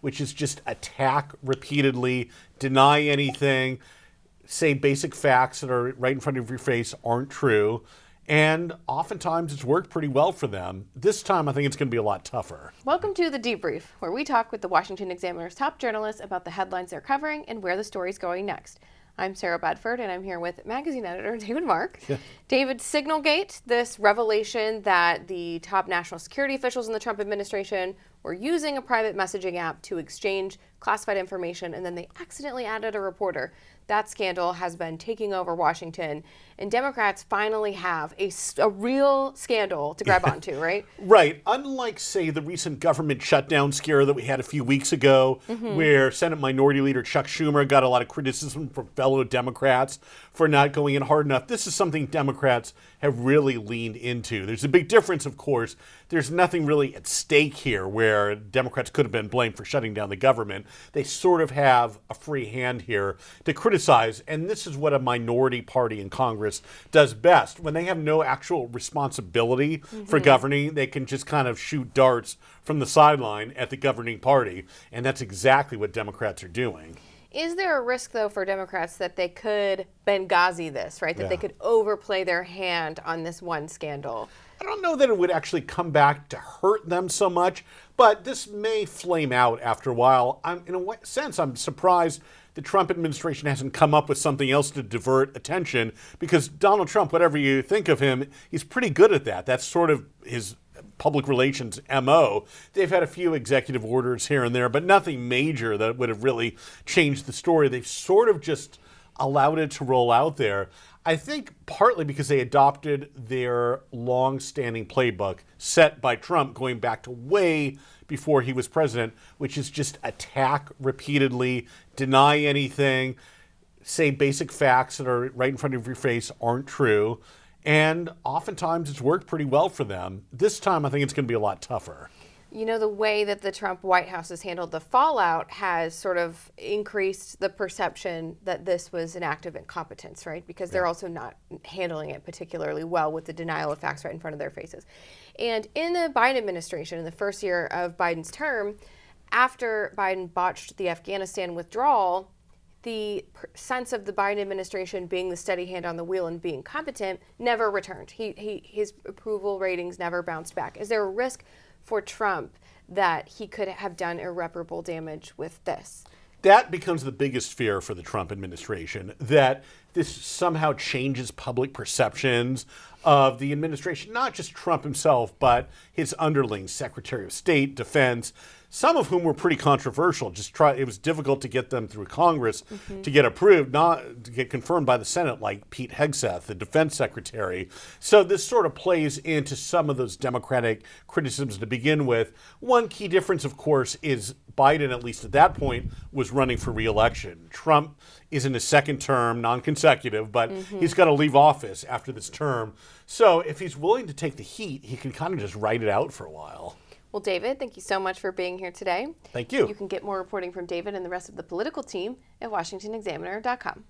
which is just attack repeatedly, deny anything, say basic facts that are right in front of your face aren't true. And oftentimes it's worked pretty well for them. This time I think it's going to be a lot tougher. Welcome to The Debrief, where we talk with the Washington Examiner's top journalists about the headlines they're covering and where the story's going next. I'm Sarah Bedford, and I'm here with magazine editor David Mark. Yeah. David, Signalgate, this revelation that the top national security officials in the Trump administration were using a private messaging app to exchange classified information, and then they accidentally added a reporter. That scandal has been taking over Washington, and Democrats finally have a real scandal to grab onto, right? Right. Unlike, say, the recent government shutdown scare that we had a few weeks ago, where Senate Minority Leader Chuck Schumer got a lot of criticism from fellow Democrats for not going in hard enough. This is something Democrats have really leaned into. There's a big difference, of course. There's nothing really at stake here where Democrats could have been blamed for shutting down the government. They sort of have a free hand here to criticize, and this is what a minority party in Congress does best. When they have no actual responsibility for governing, they can just kind of shoot darts from the sideline at the governing party, and that's exactly what Democrats are doing. Is there a risk, though, for Democrats that they could Benghazi this, right? That they could overplay their hand on this one scandal? I don't know that it would actually come back to hurt them so much, but this may flame out after a while. In a sense, I'm surprised the Trump administration hasn't come up with something else to divert attention, because Donald Trump, whatever you think of him, he's pretty good at that. That's sort of his public relations MO. They've had a few executive orders here and there, but nothing major that would have really changed the story. They've sort of just allowed it to roll out there. I think partly because they adopted their long-standing playbook set by Trump going back to way before he was president, which is just attack repeatedly, deny anything, say basic facts that are right in front of your face aren't true. And oftentimes it's worked pretty well for them. This time I think it's going to be a lot tougher. You know, the way that the Trump White House has handled the fallout has sort of increased the perception that this was an act of incompetence, right? Because they're also not handling it particularly well with the denial of facts right in front of their faces. And in the Biden administration, in the first year of Biden's term, after Biden botched the Afghanistan withdrawal, the sense of the Biden administration being the steady hand on the wheel and being competent never returned. His approval ratings never bounced back. Is there a risk for Trump that he could have done irreparable damage with this? That becomes the biggest fear for the Trump administration, that this somehow changes public perceptions of the administration, not just Trump himself, but his underlings, Secretary of State, Defense, some of whom were pretty controversial. It was difficult to get them through Congress to get approved, not to get confirmed by the Senate, like Pete Hegseth, the defense secretary. So this sort of plays into some of those Democratic criticisms to begin with. One key difference, of course, is Biden, at least at that point, was running for re-election. Trump is in his second term, non-consecutive, but he's got to leave office after this term. So if he's willing to take the heat, he can kind of just ride it out for a while. Well, David, thank you so much for being here today. Thank you. You can get more reporting from David and the rest of the political team at washingtonexaminer.com.